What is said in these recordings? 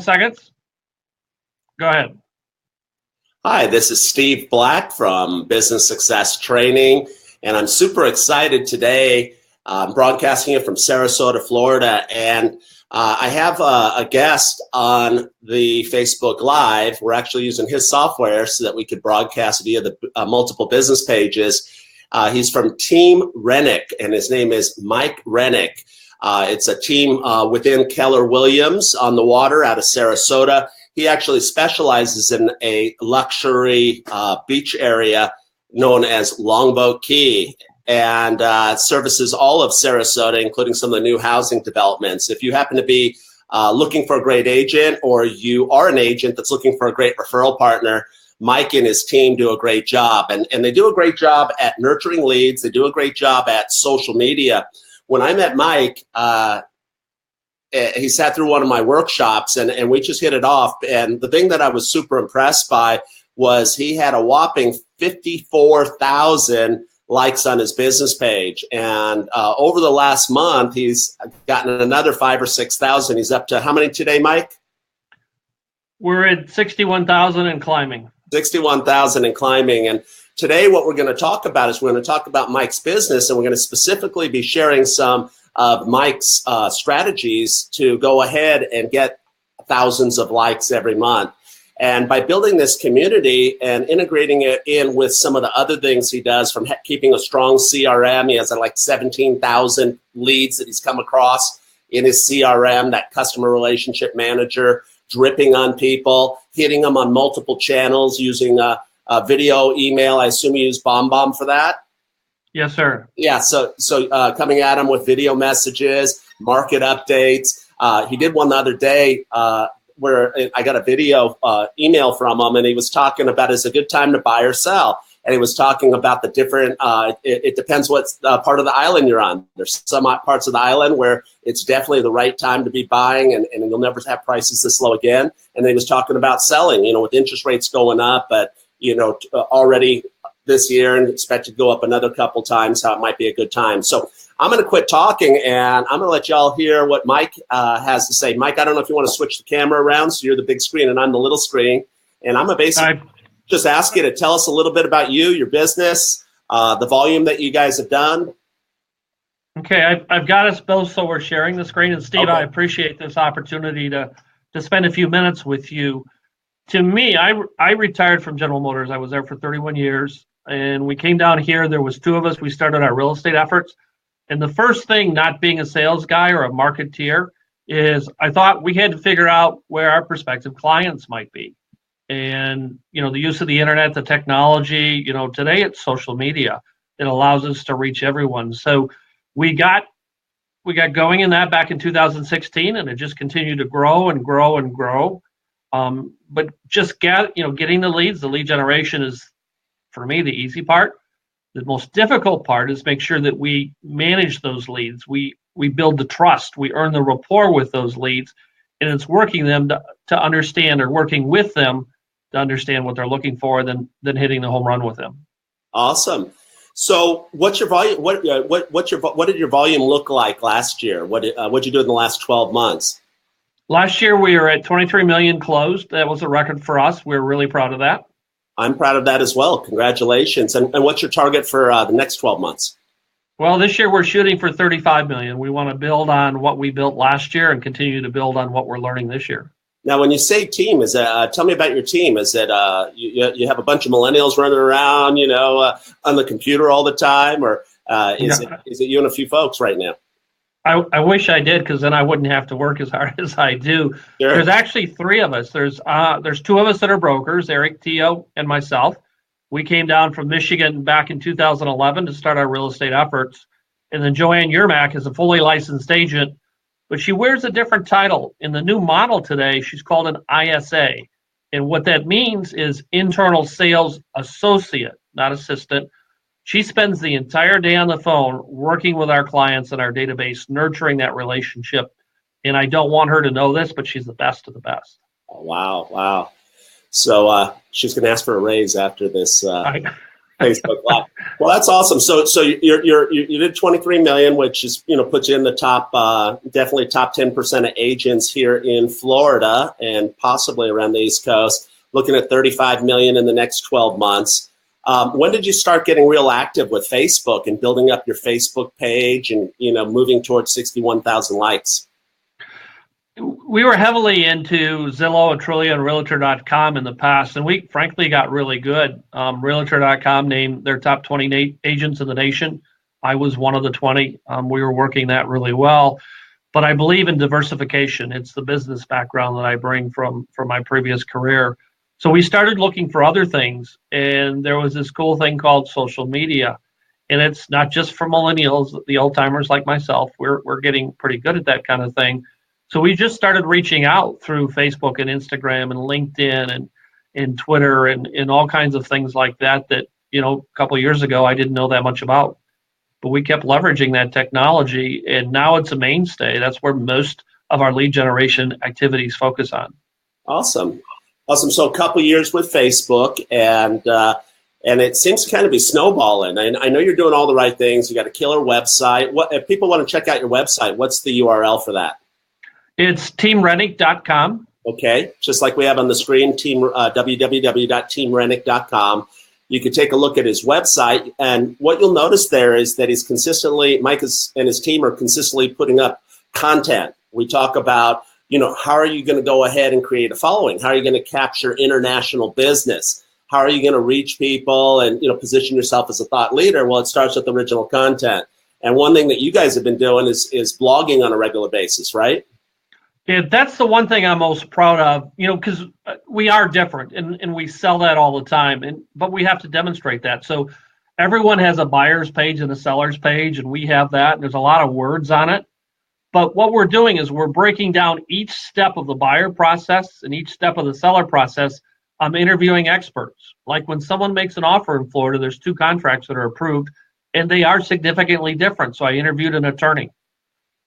seconds. Go ahead. Hi, this is Steve Black from Business Success Training, and I'm super excited today. I'm broadcasting it from Sarasota, Florida, and I have a guest on the Facebook Live. We're actually using his software so that we could broadcast via the multiple business pages. He's from Team Rennick, and his name is Mike Rennick. It's a team within Keller Williams on the water out of Sarasota. He actually specializes in a luxury beach area known as Longboat Key, and services all of Sarasota, including some of the new housing developments. If you happen to be looking for a great agent, or you are an agent that's looking for a great referral partner, Mike and his team do a great job. And they do a great job at nurturing leads. They do a great job at social media. When I met Mike, he sat through one of my workshops, and we just hit it off. And the thing that I was super impressed by was he had a whopping 54,000 likes on his business page. And over the last month, he's gotten another 5,000 or 6,000. He's up to how many today, Mike? We're at 61,000 and climbing. 61,000 and climbing. And today what we're going to talk about is we're going to talk about Mike's business, and we're going to specifically be sharing some of Mike's strategies to go ahead and get thousands of likes every month. And by building this community and integrating it in with some of the other things he does, from keeping a strong CRM, he has like 17,000 leads that he's come across in his CRM, that customer relationship manager, dripping on people, hitting them on multiple channels using a video, email. I assume you use BombBomb for that? Yes, sir. Yeah, so coming at him with video messages, market updates. He did one the other day where I got a video email from him, and he was talking about is a good time to buy or sell. And he was talking about the different, it depends what part of the island you're on. There's some parts of the island where it's definitely the right time to be buying, and you'll never have prices this low again. And then he was talking about selling, with interest rates going up, but, already this year and expected to go up another couple times, how it might be a good time. So I'm going to quit talking, and I'm going to let y'all hear what Mike has to say. Mike, I don't know if you want to switch the camera around so you're the big screen and I'm the little screen. And I'm going to basically just ask you to tell us a little bit about you, your business, the volume that you guys have done. Okay, I've got us both, so we're sharing the screen. And Steve, Okay. I appreciate this opportunity to spend a few minutes with you. To me, I retired from General Motors. I was there for 31 years. And we came down here. There was two of us. We started our real estate efforts. And the first thing, not being a sales guy or a marketeer, is I thought we had to figure out where our prospective clients might be. And, the use of the internet, the technology, today it's social media. It allows us to reach everyone. So we got going in that back in 2016, and it just continued to grow and grow and grow. But just getting the leads, the lead generation is, for me, the easy part. The most difficult part is make sure that we manage those leads. We build the trust. We earn the rapport with those leads, and it's working them to understand, or working with them to understand what they're looking for, then hitting the home run with them. Awesome. So, what's your volume? What did your volume look like last year? What'd you do in the last 12 months? Last year we were at 23 million closed. That was a record for us. We're really proud of that. I'm proud of that as well. Congratulations. And what's your target for the next 12 months? Well, this year we're shooting for 35 million. We want to build on what we built last year and continue to build on what we're learning this year. Now, when you say team, tell me about your team. Is it you have a bunch of millennials running around, on the computer all the time, or is it you and a few folks right now? I wish I did, because then I wouldn't have to work as hard as I do. Sure. There's actually three of us. There's two of us that are brokers, Eric, Tio, and myself. We came down from Michigan back in 2011 to start our real estate efforts. And then Joanne Yermak is a fully licensed agent, but she wears a different title. In the new model today, she's called an ISA. And what that means is internal sales associate, not assistant. She spends the entire day on the phone working with our clients in our database, nurturing that relationship. And I don't want her to know this, but she's the best of the best. Oh, wow. So she's going to ask for a raise after this. I Facebook Live. Well, that's awesome. So you did 23 million, which is puts you in the top, definitely top 10% of agents here in Florida and possibly around the East Coast. Looking at 35 million in the next 12 months. When did you start getting real active with Facebook and building up your Facebook page and moving towards 61,000 likes? We were heavily into Zillow, Trillia, and Realtor.com in the past, and we frankly got really good. Realtor.com named their top 20 agents in the nation. I was one of the 20. We were working that really well, but I believe in diversification. It's the business background that I bring from my previous career. So we started looking for other things, and there was this cool thing called social media, and it's not just for millennials, the old timers like myself. We're getting pretty good at that kind of thing. So we just started reaching out through Facebook and Instagram and LinkedIn and Twitter and all kinds of things like that a couple of years ago I didn't know that much about. But we kept leveraging that technology, and now it's a mainstay. That's where most of our lead generation activities focus on. Awesome. So a couple of years with Facebook, and it seems to kind of be snowballing. And I know you're doing all the right things. You got a killer website. What if people want to check out your website? What's the URL for that? It's teamrenick.com. Okay, just like we have on the screen, www.teamrenick.com. You can take a look at his website, and what you'll notice there is that Mike and his team are consistently putting up content. We talk about, how are you going to go ahead and create a following? How are you going to capture international business? How are you going to reach people and, position yourself as a thought leader? Well, it starts with original content. And one thing that you guys have been doing is blogging on a regular basis, right? Yeah, that's the one thing I'm most proud of, because we are different and we sell that all the time, but we have to demonstrate that. So everyone has a buyer's page and a seller's page, and we have that, and there's a lot of words on it. But what we're doing is we're breaking down each step of the buyer process and each step of the seller process. I'm interviewing experts. Like when someone makes an offer in Florida, there's 2 contracts that are approved, and they are significantly different. So I interviewed an attorney.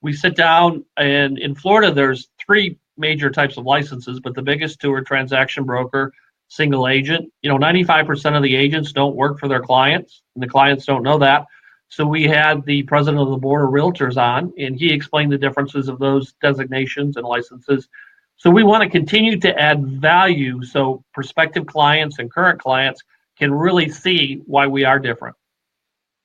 We sit down, and in Florida, there's 3 major types of licenses, but the biggest 2 are transaction broker, single agent. 95% of the agents don't work for their clients, and the clients don't know that. So we had the president of the board of realtors on, and he explained the differences of those designations and licenses. So we want to continue to add value so prospective clients and current clients can really see why we are different.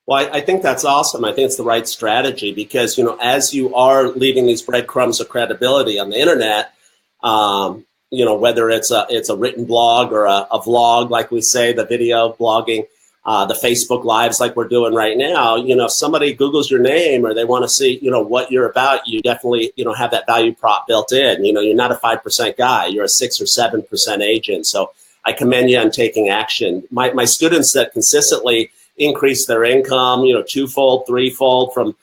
Well, I think that's awesome. I think it's the right strategy because, as you are leaving these breadcrumbs of credibility on the internet, whether it's a written blog or a vlog, like we say, the video blogging, the Facebook Lives like we're doing right now, if somebody Googles your name or they want to see, what you're about, you definitely, have that value prop built in. You're not a 5% guy. You're a 6 or 7% agent. So I commend you on taking action. My students that consistently increase their income, 2-fold, 3-fold from,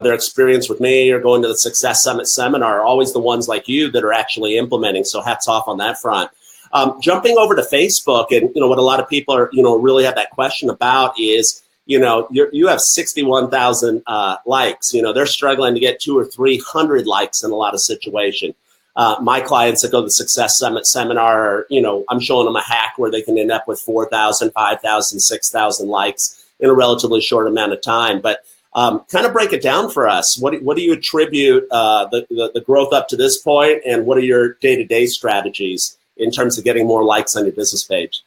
their experience with me or going to the Success Summit seminar are always the ones like you that are actually implementing. So hats off on that front. Jumping over to Facebook, and, what a lot of people are, really have that question about is, you have 61,000 likes. They're struggling to get 200 or 300 likes in a lot of situations. My clients that go to the Success Summit seminar, I'm showing them a hack where they can end up with 4,000, 5,000, 6,000 likes in a relatively short amount of time. But kind of break it down for us. What do you attribute the growth up to this point, and what are your day-to-day strategies in terms of getting more likes on your business page?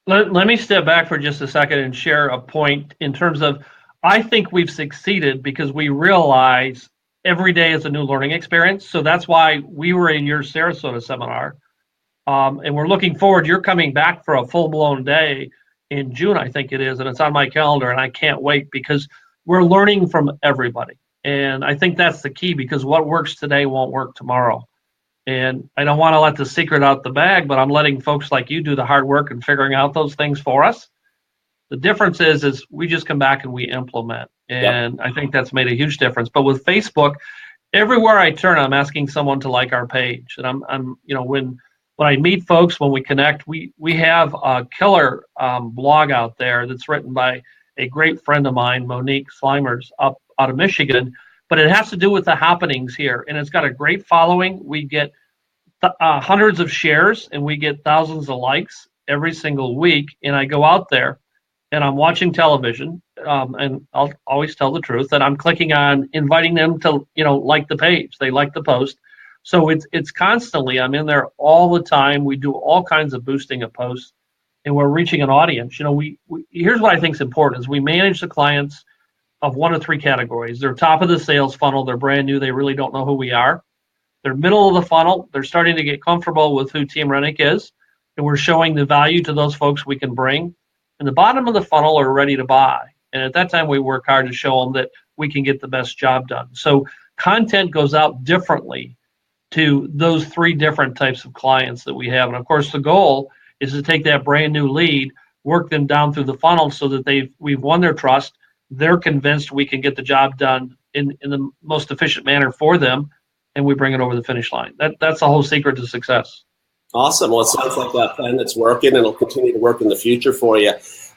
Let me step back for just a second and share a point in terms of, I think we've succeeded because we realize every day is a new learning experience. So that's why we were in your Sarasota seminar. And we're looking forward. You're coming back for a full-blown day in June, I think it is, and it's on my calendar, and I can't wait because we're learning from everybody. And I think that's the key, because what works today won't work tomorrow. And I don't want to let the secret out the bag, but I'm letting folks like you do the hard work and figuring out those things for us. The difference is we just come back and we implement. And yep. I think that's made a huge difference. But with Facebook, everywhere I turn, I'm asking someone to like our page. And I'm when I meet folks, when we connect, we have a killer blog out there that's written by a great friend of mine, Monique Slimers, up out of Michigan. But it has to do with the happenings here. And it's got a great following. We get hundreds of shares and we get thousands of likes every single week. And I go out there and I'm watching television, and I'll always tell the truth, and I'm clicking on inviting them to, like the page. They like the post. So it's constantly, I'm in there all the time. We do all kinds of boosting of posts, and we're reaching an audience. We here's what I think is important is we manage the clients of one of three categories. They're top of the sales funnel, they're brand new, they really don't know who we are. They're middle of the funnel, they're starting to get comfortable with who Team Rennick is, and we're showing the value to those folks we can bring. And the bottom of the funnel are ready to buy. And at that time, we work hard to show them that we can get the best job done. So content goes out differently to those three different types of clients that we have. And of course, the goal is to take that brand new lead, work them down through the funnel so that we've won their trust. They're convinced we can get the job done in the most efficient manner for them, and we bring it over the finish line. That's the whole secret to success. Awesome. Well, it sounds like a plan that's working and it'll continue to work in the future for you.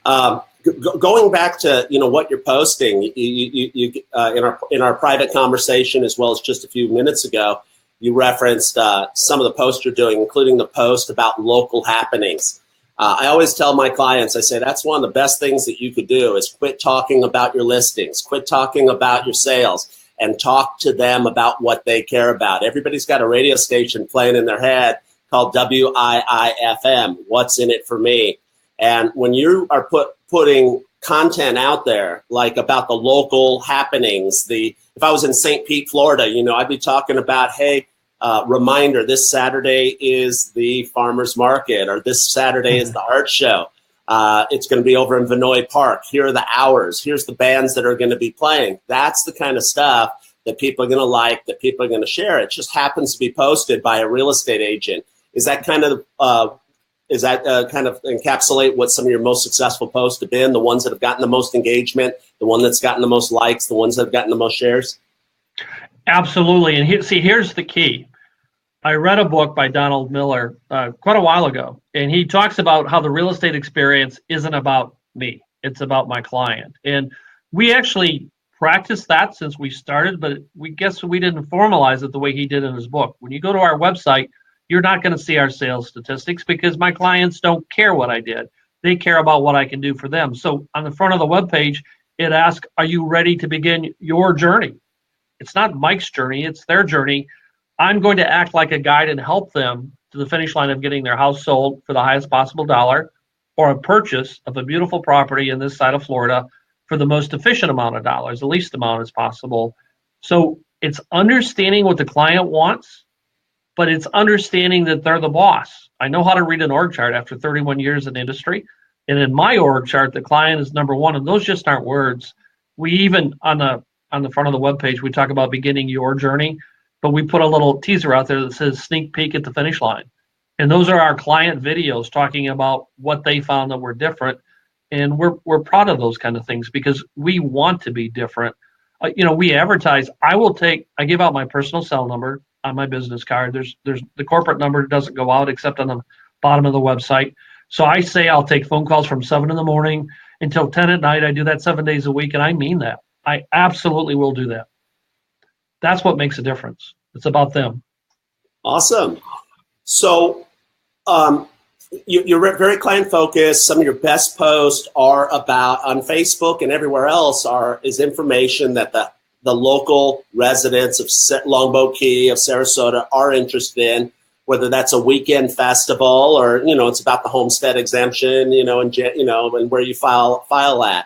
Going back to what you're posting, you in our private conversation, as well as just a few minutes ago, you referenced some of the posts you're doing, including the post about local happenings. I always tell my clients, I say that's one of the best things that you could do is quit talking about your listings, quit talking about your sales, and talk to them about what they care about. Everybody's got a radio station playing in their head called WIIFM, What's in It for Me? And when you are putting content out there, like about the local happenings, if I was in St. Pete, Florida, I'd be talking about, hey, reminder, this Saturday is the farmer's market, or this Saturday is the art show. It's going to be over in Vinoy Park. Here are the hours. Here's the bands that are going to be playing. That's the kind of stuff that people are going to like, that people are going to share. It just happens to be posted by a real estate agent. Is that kind of encapsulate what some of your most successful posts have been? The ones that have gotten the most engagement, the one that's gotten the most likes, the ones that have gotten the most shares? Absolutely. And here's the key. I read a book by Donald Miller quite a while ago, and he talks about how the real estate experience isn't about me. It's about my client. And we actually practiced that since we started, but we didn't formalize it the way he did in his book. When you go to our website, you're not going to see our sales statistics because my clients don't care what I did. They care about what I can do for them. So on the front of the webpage, it asks, are you ready to begin your journey? It's not Mike's journey, it's their journey. I'm going to act like a guide and help them to the finish line of getting their house sold for the highest possible dollar, or a purchase of a beautiful property in this side of Florida for the most efficient amount of dollars, the least amount as possible. So it's understanding what the client wants, but it's understanding that they're the boss. I know how to read an org chart after 31 years in the industry. And in my org chart, the client is number one, and those just aren't words. We even, on the front of the webpage, we talk about beginning your journey, but we put a little teaser out there that says sneak peek at the finish line. And those are our client videos talking about what they found that were different. And we're proud of those kind of things because we want to be different. We advertise. I give out my personal cell number on my business card. There's the corporate number doesn't go out except on the bottom of the website. So I say I'll take phone calls from 7 a.m. until 10 at night. I do that 7 days a week, and I mean that. I absolutely will do that. That's what makes a difference. It's about them. Awesome. So you're very client focused. Some of your best posts are about, on Facebook and everywhere else, is information that the local residents of Longboat Key, of Sarasota, are interested in, whether that's a weekend festival or, it's about the homestead exemption, and where you file at.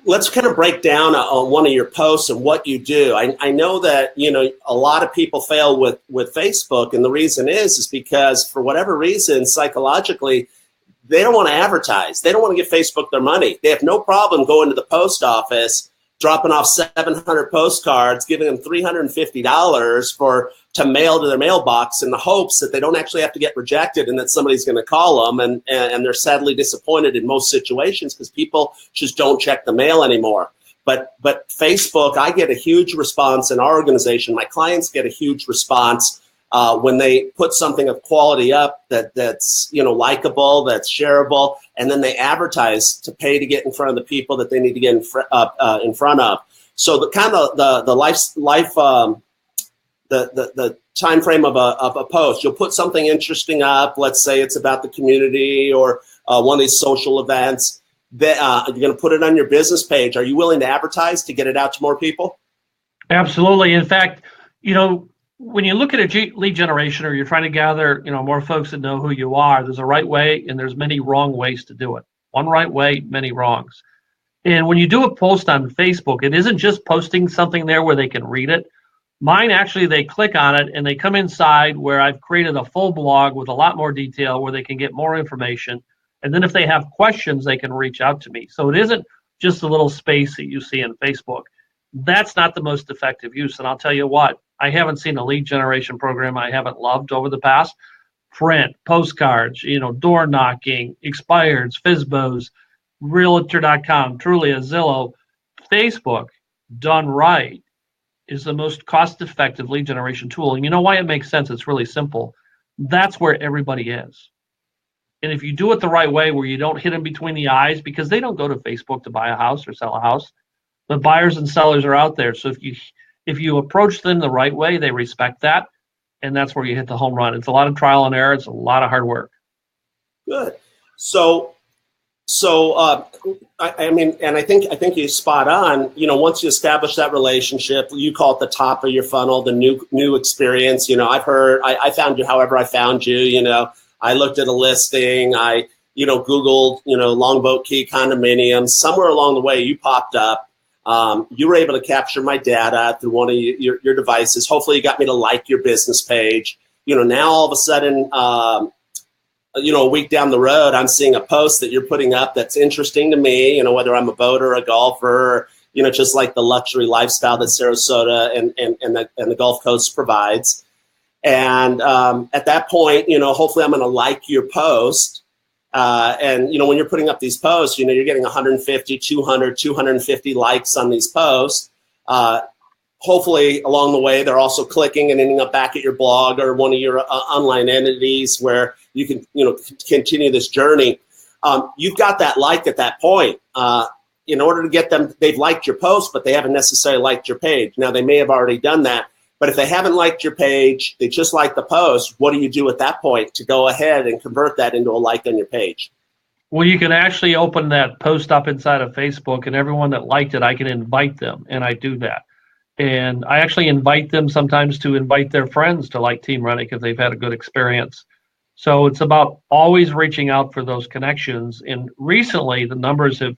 Let's kind of break down on one of your posts and what you do. I know that, a lot of people fail with Facebook, and the reason is because for whatever reason, psychologically, they don't want to advertise. They don't want to give Facebook their money. They have no problem going to the post office, dropping off 700 postcards, giving them $350 to mail to their mailbox in the hopes that they don't actually have to get rejected and that somebody's going to call them. And they're sadly disappointed in most situations because people just don't check the mail anymore. But Facebook, I get a huge response in our organization. My clients get a huge response when they put something of quality up that's likable, that's shareable, and then they advertise to pay to get in front of the people that they need to get in front of. So the kind of the time frame of a post, you'll put something interesting up. Let's say it's about the community or one of these social events, that you're going to put it on your business page. Are you willing to advertise to get it out to more people? Absolutely. In fact, when you look at a lead generation, or you're trying to gather, more folks that know who you are, there's a right way and there's many wrong ways to do it. One right way, many wrongs. And when you do a post on Facebook, it isn't just posting something there where they can read it. Mine, actually, they click on it and they come inside where I've created a full blog with a lot more detail where they can get more information. And then if they have questions, they can reach out to me. So it isn't just a little space that you see in Facebook. That's not the most effective use. And I'll tell you what, I haven't seen a lead generation program I haven't loved over the past. Print, postcards, door knocking, expireds, FSBOs, Realtor.com, Trulia, Zillow. Facebook, done right, is the most cost-effective lead generation tool. And you know why it makes sense? It's really simple. That's where everybody is. And if you do it the right way, where you don't hit them between the eyes, because they don't go to Facebook to buy a house or sell a house, but buyers and sellers are out there. So if you approach them the right way, they respect that, and that's where you hit the home run. It's a lot of trial and error. It's a lot of hard work. Good. So I mean, and I think you're spot on. Once you establish that relationship, you call it the top of your funnel, the new experience. I found you however I found you. I looked at a listing. I Googled Longboat Key condominiums. Somewhere along the way, you popped up. You were able to capture my data through one of your devices. Hopefully, you got me to like your business page. Now all of a sudden, a week down the road, I'm seeing a post that you're putting up that's interesting to me, whether I'm a boater, a golfer, just like the luxury lifestyle that Sarasota and the Gulf Coast provides. And at that point, hopefully I'm going to like your post. And when you're putting up these posts, you're getting 150, 200, 250 likes on these posts. Hopefully along the way, they're also clicking and ending up back at your blog or one of your online entities where you can, continue this journey. You've got that like at that point. In order to get them, they've liked your post, but they haven't necessarily liked your page. Now, they may have already done that, but if they haven't liked your page, they just like the post, what do you do at that point to go ahead and convert that into a like on your page? Well, you can actually open that post up inside of Facebook, and everyone that liked it, I can invite them, and I do that. And I actually invite them sometimes to invite their friends to like Team Rennick if they've had a good experience. So it's about always reaching out for those connections. And recently, the numbers have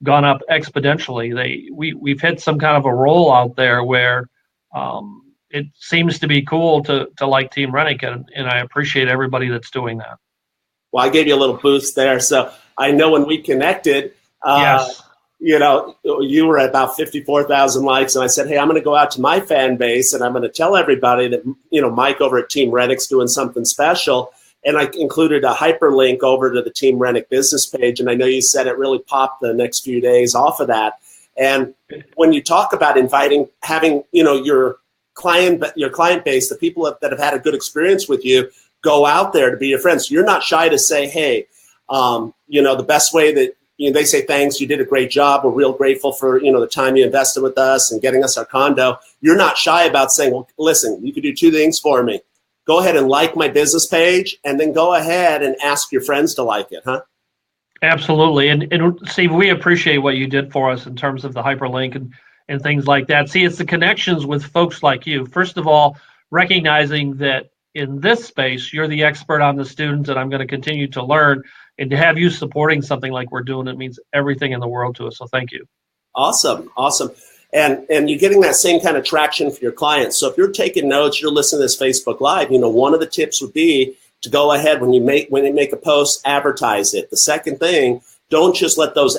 gone up exponentially. We've hit some kind of a roll out there where it seems to be cool to like Team Rennick, and I appreciate everybody that's doing that. Well, I gave you a little boost there. So I know when we connected, yes. You were at about 54,000 likes, and I said, hey, I'm going to go out to my fan base, and I'm going to tell everybody that, Mike over at Team Rennick's doing something special. And I included a hyperlink over to the Team Rennick business page, and I know you said it really popped the next few days off of that. And when you talk about having, your client base, the people that have had a good experience with you, go out there to be your friends. You're not shy to say, hey, the best way that, they say, thanks, you did a great job. We're real grateful for, the time you invested with us and getting us our condo. You're not shy about saying, well, listen, you could do two things for me. Go ahead and like my business page, and then go ahead and ask your friends to like it, huh? Absolutely. And Steve, we appreciate what you did for us in terms of the hyperlink and things like that. See, it's the connections with folks like you. First of all, recognizing that in this space, you're the expert on the student, and I'm going to continue to learn. And to have you supporting something like we're doing, it means everything in the world to us. So thank you. Awesome. And you're getting that same kind of traction for your clients. So if you're taking notes, you're listening to this Facebook Live, one of the tips would be to go ahead when you make a post, advertise it. The second thing, don't just let those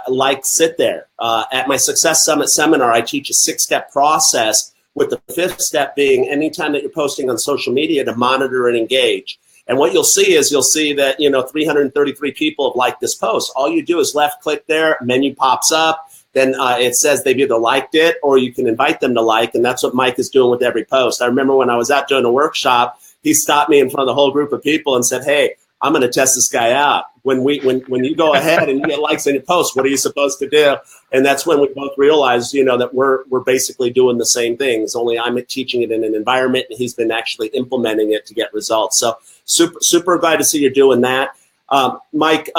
likes sit there. At my Success Summit seminar, I teach a 6-step process, with the 5th step being anytime that you're posting on social media to monitor and engage. And what you'll see that, 333 people have liked this post. All you do is left click there, menu pops up, then it says they've either liked it or you can invite them to like, and that's what Mike is doing with every post. I remember when I was out doing a workshop, he stopped me in front of the whole group of people and said, hey, I'm going to test this guy out. When you go ahead and you get likes on your post, what are you supposed to do? And that's when we both realized, that we're basically doing the same things, only I'm teaching it in an environment and he's been actually implementing it to get results. So super glad to see you're doing that. Mike,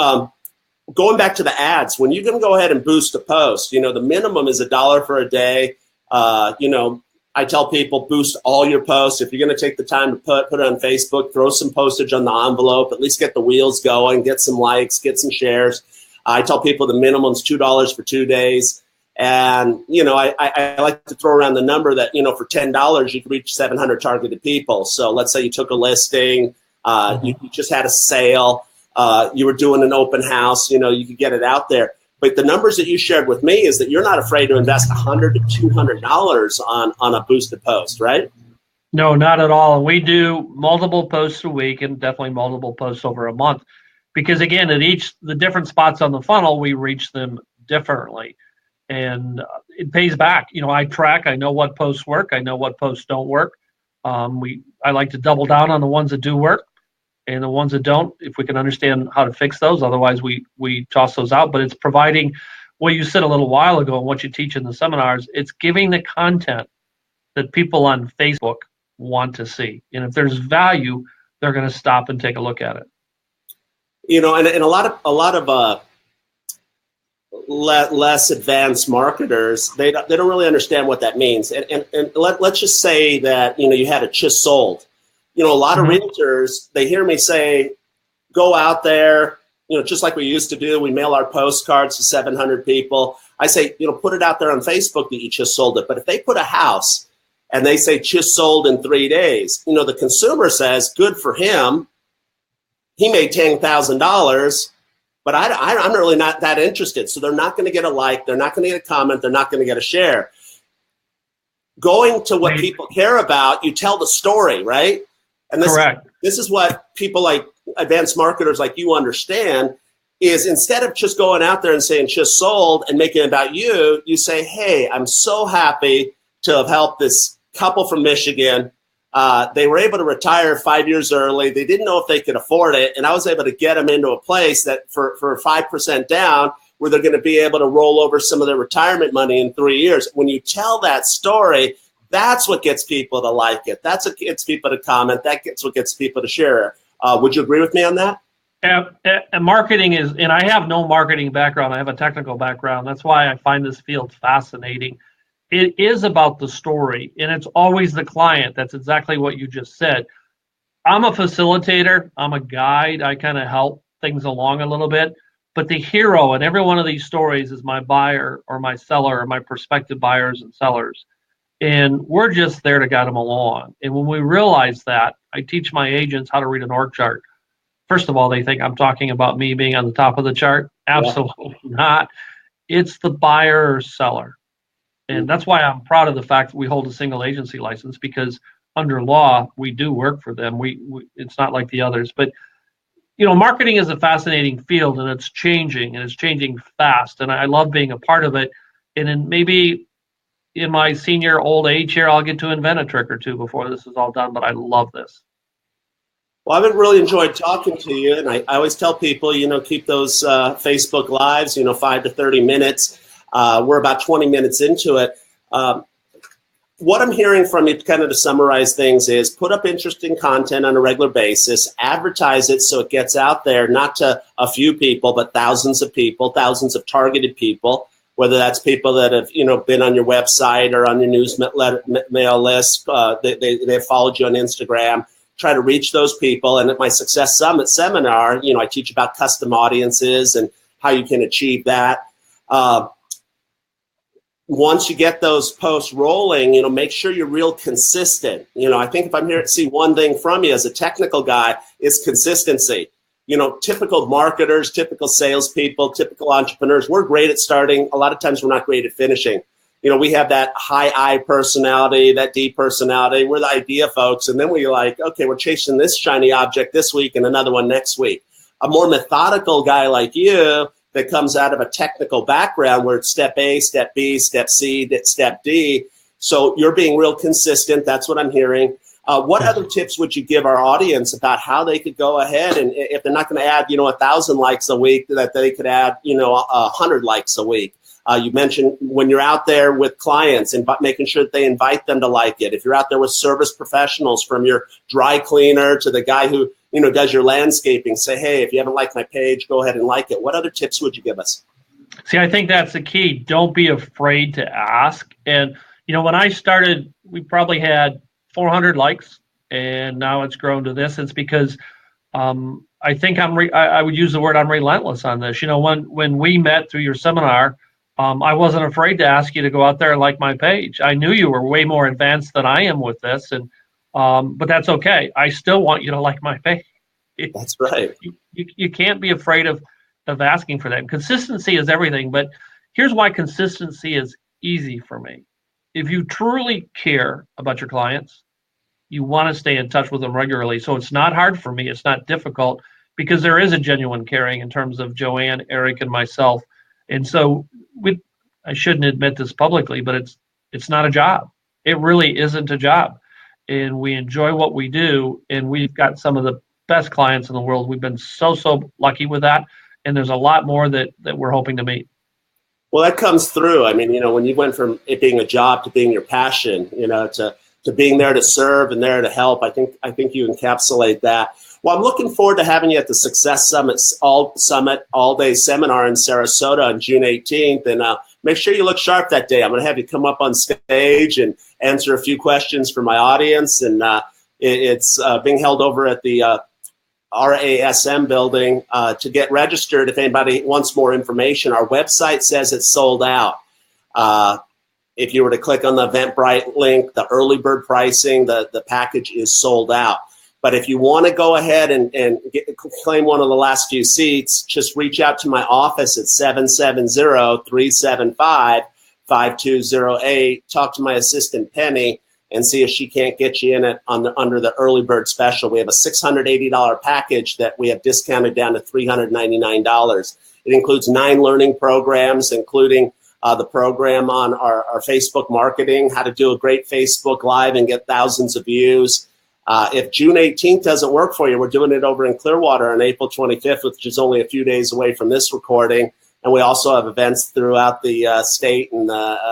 going back to the ads, when you're going to go ahead and boost a post, the minimum is $1 for a day. I tell people boost all your posts. If you're going to take the time to put it on Facebook, throw some postage on the envelope, at least get the wheels going, get some likes, get some shares. I tell people the minimum is $2 for 2 days. And, I like to throw around the number that, for $10, you can reach 700 targeted people. So let's say you took a listing, you just had a sale, you were doing an open house, you could get it out there. But the numbers that you shared with me is that you're not afraid to invest $100 to $200 on a boosted post, right? No, not at all. And we do multiple posts a week and definitely multiple posts over a month. Because again, at the different spots on the funnel, we reach them differently. And it pays back. I know what posts work. I know what posts don't work. I like to double down on the ones that do work. And the ones that don't, if we can understand how to fix those, otherwise we toss those out. But it's providing what you said a little while ago and what you teach in the seminars. It's giving the content that people on Facebook want to see. And if there's value, they're going to stop and take a look at it. And a lot of less advanced marketers, they don't really understand what that means. And let's just say that you had it just sold. A lot of realtors, they hear me say, go out there, just like we used to do. We mail our postcards to 700 people. I say, put it out there on Facebook that you just sold it. But if they put a house and they say just sold in 3 days, the consumer says, good for him. He made $10,000, but I'm really not that interested. So they're not going to get a like. They're not going to get a comment. They're not going to get a share. Going to what people care about, you tell the story, right? And this is what people like advanced marketers like you understand is instead of just going out there and saying just sold and making it about you, you say, hey, I'm so happy to have helped this couple from Michigan. They were able to retire 5 years early. They didn't know if they could afford it. And I was able to get them into a place that for 5% down where they're going to be able to roll over some of their retirement money in 3 years. When you tell that story, that's what gets people to like it. That's what gets people to comment. That's what gets people to share. Would you agree with me on that? And marketing is, and I have no marketing background. I have a technical background. That's why I find this field fascinating. It is about the story, and it's always the client. That's exactly what you just said. I'm a facilitator. I'm a guide. I kind of help things along a little bit. But the hero in every one of these stories is my buyer or my seller or my prospective buyers and sellers. And we're just there to guide them along. And when we realize that, I teach my agents how to read an org chart. First of all, they think I'm talking about me being on the top of the chart. Absolutely not. It's the buyer or seller. And that's why I'm proud of the fact that we hold a single agency license, because under law, we do work for them. It's not like the others. But, marketing is a fascinating field, and it's changing fast. And I love being a part of it. And then maybe in my senior old age here, I'll get to invent a trick or two before this is all done, but I love this. Well, I've really enjoyed talking to you, and I always tell people, keep those Facebook Lives, 5 to 30 minutes. We're about 20 minutes into it. What I'm hearing from you, kind of to summarize things, is put up interesting content on a regular basis, advertise it so it gets out there, not to a few people, but thousands of people, thousands of targeted people, whether that's people that have, been on your website or on your mail list, they've followed you on Instagram. Try to reach those people. And at my Success Summit seminar, I teach about custom audiences and how you can achieve that. Once you get those posts rolling, make sure you're real consistent. I think if I'm here to see one thing from you as a technical guy, it's consistency. Typical marketers, typical salespeople, typical entrepreneurs, we're great at starting. A lot of times we're not great at finishing. We have that high I personality, that D personality. We're the idea folks. And then we're like, okay, we're chasing this shiny object this week and another one next week. A more methodical guy like you that comes out of a technical background where it's step A, step B, step C, step D. So you're being real consistent. That's what I'm hearing. What other tips would you give our audience about how they could go ahead and if they're not going to add, 1,000 likes a week, that they could add, 100 likes a week? You mentioned when you're out there with clients and making sure that they invite them to like it. If you're out there with service professionals, from your dry cleaner to the guy who, does your landscaping, say, hey, if you haven't liked my page, go ahead and like it. What other tips would you give us? See, I think that's the key. Don't be afraid to ask. And, when I started, we probably had 400 likes, and now it's grown to this. It's because I think I would use the word I'm relentless on this. When we met through your seminar, I wasn't afraid to ask you to go out there and like my page. I knew you were way more advanced than I am with this, and but that's okay. I still want you to like my page. That's right. You can't be afraid of asking for that. Consistency is everything, but here's why consistency is easy for me. If you truly care about your clients, you want to stay in touch with them regularly. So it's not hard for me. It's not difficult because there is a genuine caring in terms of Joanne, Eric, and myself. And so I shouldn't admit this publicly, but it's not a job. It really isn't a job. And we enjoy what we do. And we've got some of the best clients in the world. We've been so lucky with that. And there's a lot more that we're hoping to meet. Well, that comes through. I mean, when you went from it being a job to being your passion, to being there to serve and there to help, I think you encapsulate that. Well, I'm looking forward to having you at the Success Summit all-day seminar in Sarasota on June 18th. And make sure you look sharp that day. I'm going to have you come up on stage and answer a few questions for my audience. And it's being held over at the RASM building. To get registered, if anybody wants more information, our website says it's sold out. If you were to click on the Eventbrite link, the early bird pricing, the package is sold out. But if you want to go ahead and claim one of the last few seats, just reach out to my office at 770-375-5208. Talk to my assistant, Penny, and see if she can't get you in it under the early bird special. We have a $680 package that we have discounted down to $399. It includes 9 learning programs, including the program on our Facebook marketing, how to do a great Facebook Live and get thousands of views. If June 18th doesn't work for you, we're doing it over in Clearwater on April 25th, which is only a few days away from this recording. And we also have events throughout the state and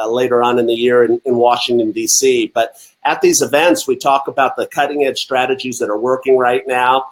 later on in the year in Washington, D.C. But at these events, we talk about the cutting edge strategies that are working right now,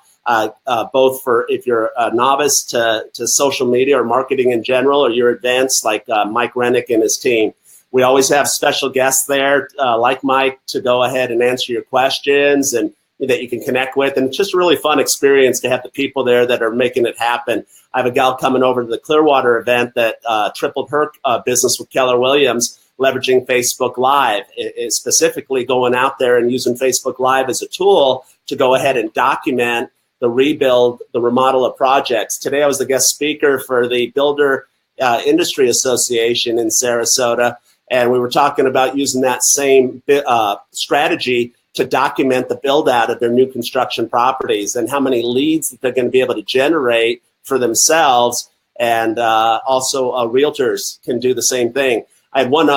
both for if you're a novice to social media or marketing in general, or you're advanced like Mike Rennick and his team. We always have special guests there like Mike to go ahead and answer your questions and that you can connect with. And it's just a really fun experience to have the people there that are making it happen. I have a gal coming over to the Clearwater event that tripled her business with Keller Williams, leveraging Facebook Live, specifically going out there and using Facebook Live as a tool to go ahead and document the rebuild, the remodel of projects. Today I was the guest speaker for the Builder Industry Association in Sarasota, and we were talking about using that same strategy to document the build out of their new construction properties and how many leads that they're going to be able to generate for themselves. And also realtors can do the same thing. I had one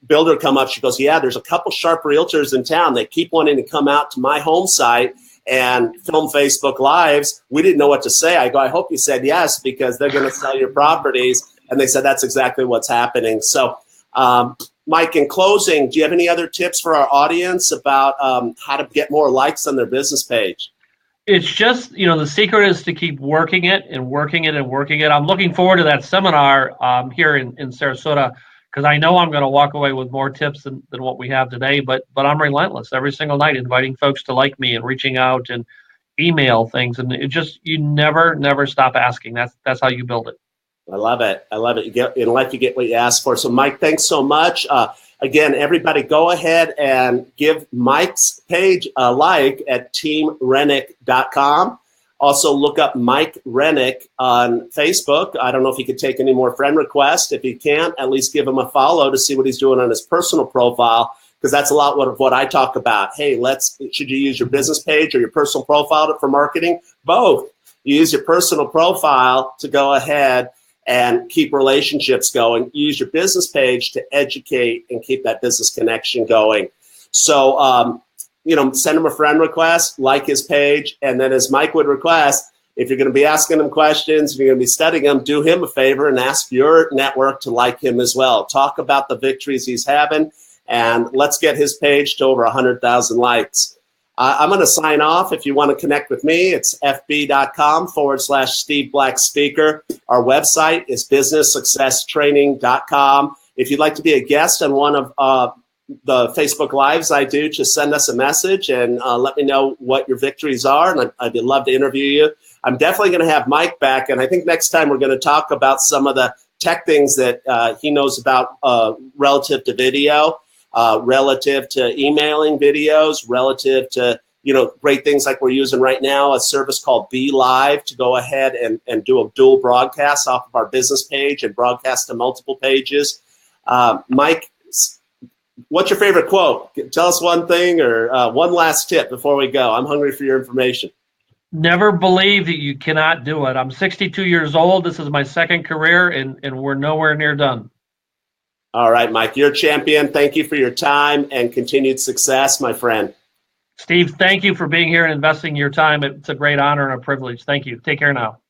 builder come up. She goes, yeah, there's a couple sharp realtors in town. They keep wanting to come out to my home site and film Facebook Lives. We didn't know what to say. I go, I hope you said yes, because they're going to sell your properties. And they said, that's exactly what's happening. So, Mike, in closing, do you have any other tips for our audience about how to get more likes on their business page? It's just, the secret is to keep working it and working it and working it. I'm looking forward to that seminar here in Sarasota, because I know I'm going to walk away with more tips than what we have today, but I'm relentless every single night, inviting folks to like me and reaching out and email things. And it just, you never stop asking. That's how you build it. I love it. I love it. You get in life, you get what you ask for. So, Mike, thanks so much. Again, everybody, go ahead and give Mike's page a like at teamrennick.com. Also, look up Mike Rennick on Facebook. I don't know if he could take any more friend requests. If he can't, at least give him a follow to see what he's doing on his personal profile, because that's a lot of what I talk about. Hey, should you use your business page or your personal profile for marketing? Both. You use your personal profile to go ahead and keep relationships going. Use your business page to educate and keep that business connection going. So, send him a friend request, like his page, and then as Mike would request, if you're going to be asking him questions, if you're going to be studying him, do him a favor and ask your network to like him as well. Talk about the victories he's having, and let's get his page to over 100,000 likes. I'm going to sign off. If you want to connect with me, it's fb.com/Steve Black Speaker. Our website is businesssuccesstraining.com. If you'd like to be a guest on one of the Facebook Lives I do, just send us a message and let me know what your victories are, and I'd love to interview you. I'm definitely going to have Mike back, and I think next time we're going to talk about some of the tech things that he knows about relative to video. Relative to emailing videos, relative to, great things like we're using right now, a service called Be Live to go ahead and do a dual broadcast off of our business page and broadcast to multiple pages. Mike, what's your favorite quote? Tell us one thing or one last tip before we go. I'm hungry for your information. Never believe that you cannot do it. I'm 62 years old. This is my second career, and we're nowhere near done. All right, Mike, you're a champion. Thank you for your time and continued success, my friend. Steve, thank you for being here and investing your time. It's a great honor and a privilege. Thank you. Take care now.